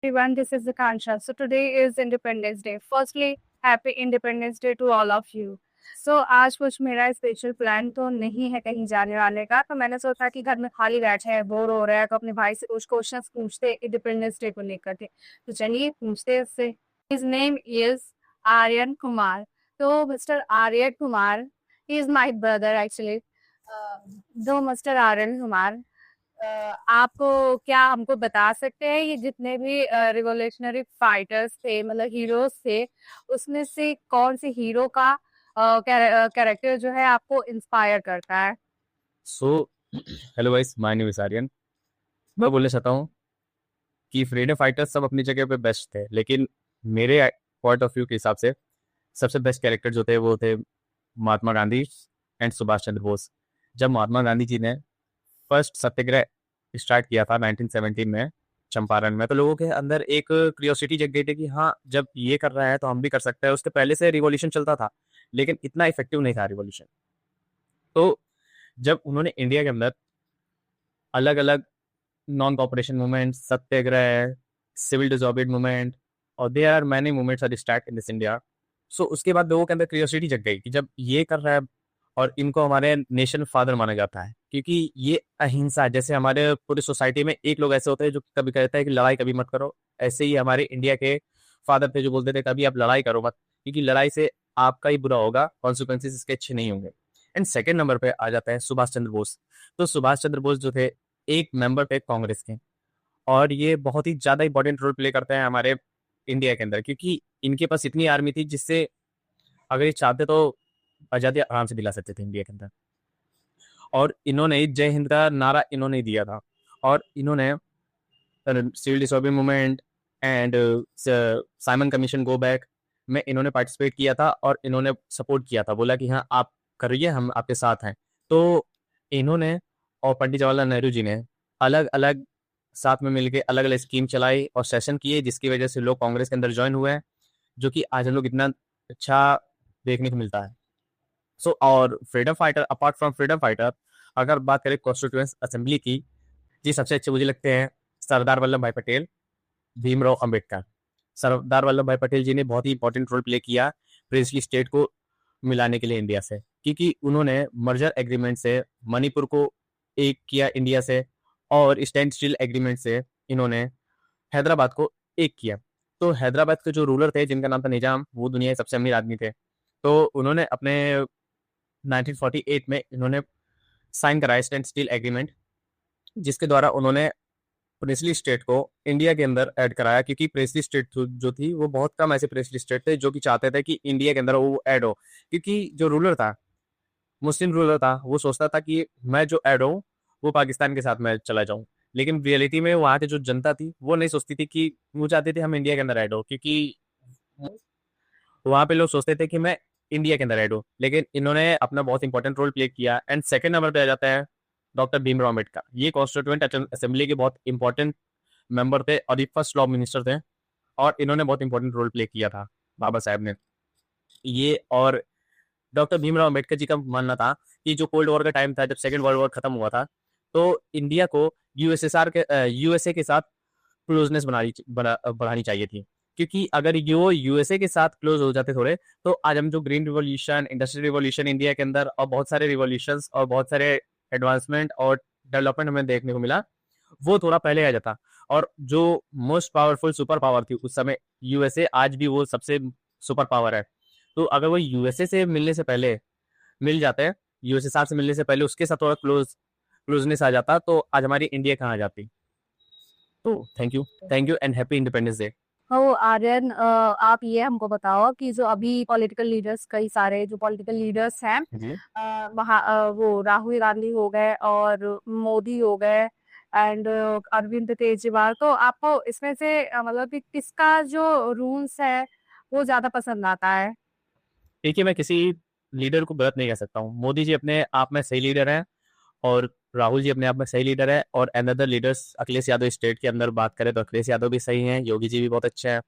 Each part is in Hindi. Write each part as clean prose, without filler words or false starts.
Everyone, this is Zakansha. So today is Independence Day. Firstly, Happy Independence Day to all of you. So आज कुछ मेरा स्पेशल प्लान तो नहीं है कहीं जाने वाने का, तो मैंने सोचा कि घर में खाली बैठे हैं, बोर हो रहा है, तो अपने भाई से कुछ क्वेश्चंस पूछते इंडिपेंडेंस डे को लेकर के। तो चलिए पूछते हैं उससे। His name is Aryan Kumar. तो Mister Aryan Kumar, he is my brother actually. दो मिस्टर आर्यन कुमार, आप क्या हमको बता सकते हैं ये जितने भी रिवॉल्यूशनरी फाइटर्स थे मतलब हीरोज थे, उसमें से कौन से हीरो का कैरेक्टर जो है आपको इंस्पायर करता है? So hello guys, my name is Aryan. मैं बोलना चाहता हूँ कि फ्रीडम फाइटर्स सब अपनी जगह पे बेस्ट थे, लेकिन मेरे पॉइंट ऑफ व्यू के हिसाब से सबसे बेस्ट कैरेक्टर जो थे वो थे महात्मा गांधी एंड सुभाष चंद्र बोस। जब महात्मा गांधी जी ने फर्स्ट सत्याग्रह स्टार्ट किया था 1917 में चंपारण में, तो लोगों के अंदर एक क्यूरियोसिटी जग गई थी कि हाँ, जब ये कर रहा है तो हम भी कर सकते हैं। उसके पहले से रिवॉल्यूशन चलता था, लेकिन इतना इफेक्टिव नहीं था रिवॉल्यूशन। तो जब उन्होंने इंडिया के अंदर अलग अलग non cooperation movement, Satyagraha, civil disorder movement और there are many movements are start in this India. So उसके बाद लोगों के अंदर क्यूरियोसिटी जग गई कि जब ये कर रहा है, और इनको हमारे नेशन फादर माना जाता है क्योंकि ये अहिंसा, जैसे हमारे पूरी सोसाइटी में एक लोग ऐसे होते हैं जो कभी कहता है कि लड़ाई कभी मत करो, ऐसे ही हमारे इंडिया के फादर थे जो बोलते थे कभी आप लड़ाई करो मत, क्योंकि लड़ाई से आपका ही बुरा होगा, कॉन्सिक्वेंसेस इसके अच्छे नहीं होंगे। एंड सेकेंड नंबर पे आ जाता है सुभाष चंद्र बोस। तो सुभाष चंद्र बोस जो थे एक मेंबर थे कांग्रेस के, और ये बहुत ही ज्यादा इंपॉर्टेंट रोल प्ले करते हैं हमारे इंडिया के अंदर, क्योंकि इनके पास इतनी आर्मी थी जिससे अगर ये चाहते तो आजादी आराम से दिला सकते थे इंडिया के अंदर। और इन्होंने जय हिंद का नारा इन्होंने ही दिया था, और इन्होंने civil disorder movement and Simon Commission go back में इन्होंने पार्टिसिपेट किया था, और इन्होंने सपोर्ट किया था, बोला कि हाँ आप करिए, हम आपके साथ हैं। तो इन्होंने और पंडित जवाहरलाल नेहरू जी ने अलग अलग साथ में मिलकर अलग अलग स्कीम चलाई और सेशन किए, जिसकी वजह से लोग कांग्रेस के अंदर ज्वाइन हुए हैं, जो कि आज हम लोग इतना अच्छा देखने को मिलता है। सो और freedom fighter, apart from freedom fighter, अगर बात करें कॉन्स्टिट्यूएंट असेंबली की, जी सबसे अच्छे मुझे लगते हैं सरदार वल्लभ भाई पटेल, भीमराव अंबेडकर। सरदार वल्लभ भाई पटेल जी ने बहुत ही इंपॉर्टेंट रोल प्ले किया प्रिंसली स्टेट को मिलाने के लिए इंडिया से, क्योंकि उन्होंने मर्जर एग्रीमेंट से मणिपुर को एक किया इंडिया से, और स्टैंड स्टिल एग्रीमेंट से इन्होंने हैदराबाद को एक किया। तो हैदराबाद के जो रूलर थे जिनका नाम था निजाम, वो दुनिया के सबसे अमीर आदमी थे। तो उन्होंने अपने 1948 में इन्होंने साइन कराया स्टैंड स्टिल एग्रीमेंट, जिसके द्वारा उन्होंने प्रिंसली स्टेट को इंडिया के अंदर ऐड कराया, क्योंकि प्रिंसली स्टेट जो थी वो बहुत कम ऐसे प्रिंसली स्टेट थे जो कि चाहते थे कि इंडिया के अंदर वो ऐड हो, क्योंकि जो रूलर था, मुस्लिम रूलर था, वो सोचता था कि मैं जो ऐड हूँ वो पाकिस्तान के साथ मैं चला जाऊँ। लेकिन रियलिटी में वहाँ की जो जनता थी वो नहीं सोचती थी कि वो चाहते थे हम इंडिया के अंदर ऐड हो, क्योंकि वहाँ पे लोग सोचते थे कि मैं इंडिया के अंदर ऐड हूँ। लेकिन इन्होंने अपना बहुत इंपॉर्टेंट रोल प्ले किया। एंड सेकंड नंबर पे आ जाता है डॉक्टर भीमराव अम्बेडकर। ये कॉन्स्टिट्यूएंट असेंबली के बहुत इंपॉर्टेंट मेंबर थे और ये फर्स्ट लॉ मिनिस्टर थे, और इन्होंने बहुत इंपॉर्टेंट रोल प्ले किया था बाबा साहब ने ये। और डॉक्टर भीमराव अम्बेडकर जी का मानना था कि जो कोल्ड वॉर का टाइम था, जब सेकेंड वर्ल्ड वॉर खत्म हुआ था, तो इंडिया को यूएसए के साथ क्लोजनेस बढ़ानी चाहिए थी, क्योंकि अगर यो यूएसए के साथ क्लोज हो जाते थोड़े, तो आज हम जो green revolution, industrial revolution India के अंदर और बहुत सारे रिवॉल्यूशन और बहुत सारे एडवांसमेंट और डेवलपमेंट हमें देखने को मिला, वो थोड़ा पहले आ जाता। और जो मोस्ट पावरफुल सुपर पावर थी उस समय यूएसए, आज भी वो सबसे सुपर पावर है। तो अगर वो यूएसए से मिलने से पहले मिल जाते हैं, यूएसए साथ से मिलने से पहले उसके साथ थोड़ा क्लोजनेस आ जाता, तो आज हमारी इंडिया कहाँ आ जाती। तो thank you and happy independence day. तो आर्यन, आप ये हमको बताओ कि जो अभी पॉलिटिकल लीडर्स, कई सारे जो पॉलिटिकल लीडर्स हैं, जी वो राहुल गांधी हो गए और मोदी हो गए एंड अरविंद केजरीवाल, तो आपको इसमें से मतलब कि किसका जो रूल्स है वो ज्यादा पसंद आता है? देखिए, मैं किसी लीडर को गलत नहीं कह सकता हूँ। मोदी जी अपने आप में सही लीडर हैं, और राहुल जी अपने आप में सही लीडर है, और another leaders Akhilesh Yadav state के अंदर बात करें तो अखिलेश यादव भी सही हैं, योगी जी भी बहुत अच्छे हैं।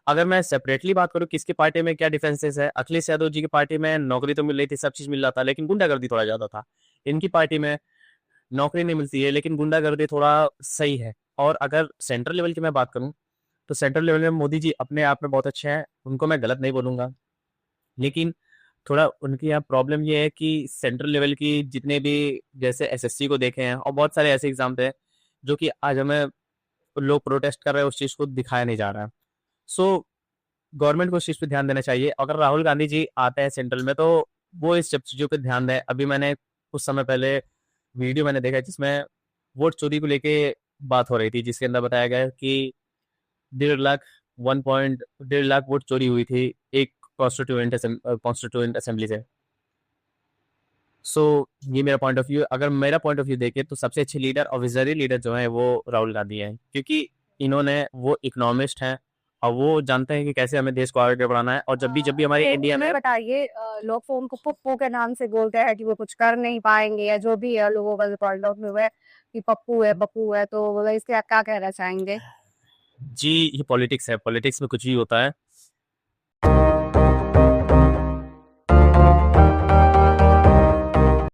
अगर मैं सेपरेटली बात करूँ किसकी पार्टी में क्या डिफरेंसेस है, अखिलेश यादव जी की पार्टी में नौकरी तो मिल रही थी, सब चीज मिल रहा था, लेकिन गुंडागर्दी थोड़ा ज्यादा था। इनकी पार्टी में नौकरी नहीं मिलती है लेकिन गुंडागर्दी थोड़ा सही है। और अगर सेंट्रल लेवल की मैं बात करूँ तो सेंट्रल लेवल में मोदी जी अपने आप में बहुत अच्छे हैं, उनको मैं गलत नहीं बोलूंगा, लेकिन थोड़ा उनकी यहाँ प्रॉब्लम ये है कि सेंट्रल लेवल की जितने भी, जैसे एसएससी को देखे हैं और बहुत सारे ऐसे एग्जाम थे जो कि आज हमें लोग प्रोटेस्ट कर रहे हैं, उस चीज को दिखाया नहीं जा रहा है। सो गवर्नमेंट को उस चीज पे ध्यान देना चाहिए। अगर राहुल गांधी जी आते हैं सेंट्रल में तो वो इस सब चीजों पे ध्यान दें। अभी मैंने कुछ समय पहले वीडियो मैंने देखा जिसमें वोट चोरी को लेके बात हो रही थी, जिसके अंदर बताया गया कि 1.5 लाख 1.5 लाख वोट चोरी हुई थी एक कॉन्स्टिट्यूएंट असेंबली से। सो ये मेरा पॉइंट ऑफ व्यू। अगर मेरा पॉइंट ऑफ व्यू देखे तो सबसे अच्छे लीडर और विजनरी लीडर जो है वो राहुल गांधी हैं, क्योंकि इन्होंने, वो इकोनॉमिस्ट हैं और वो जानते हैं कि कैसे हमें देश को आगे बढ़ाना है। और जब भी हमारे एक इंडिया में चीज बताइए, लोग फोन को पप्पू के नाम से बोलते हैं कि वो कुछ कर नहीं पाएंगे या जो भी है, लोगों का पॉइंट ऑफ व्यू है कि पप्पू है, तो वो इसके क्या कहना चाहेंगे? जी, ये पॉलिटिक्स है, पॉलिटिक्स में कुछ भी होता है।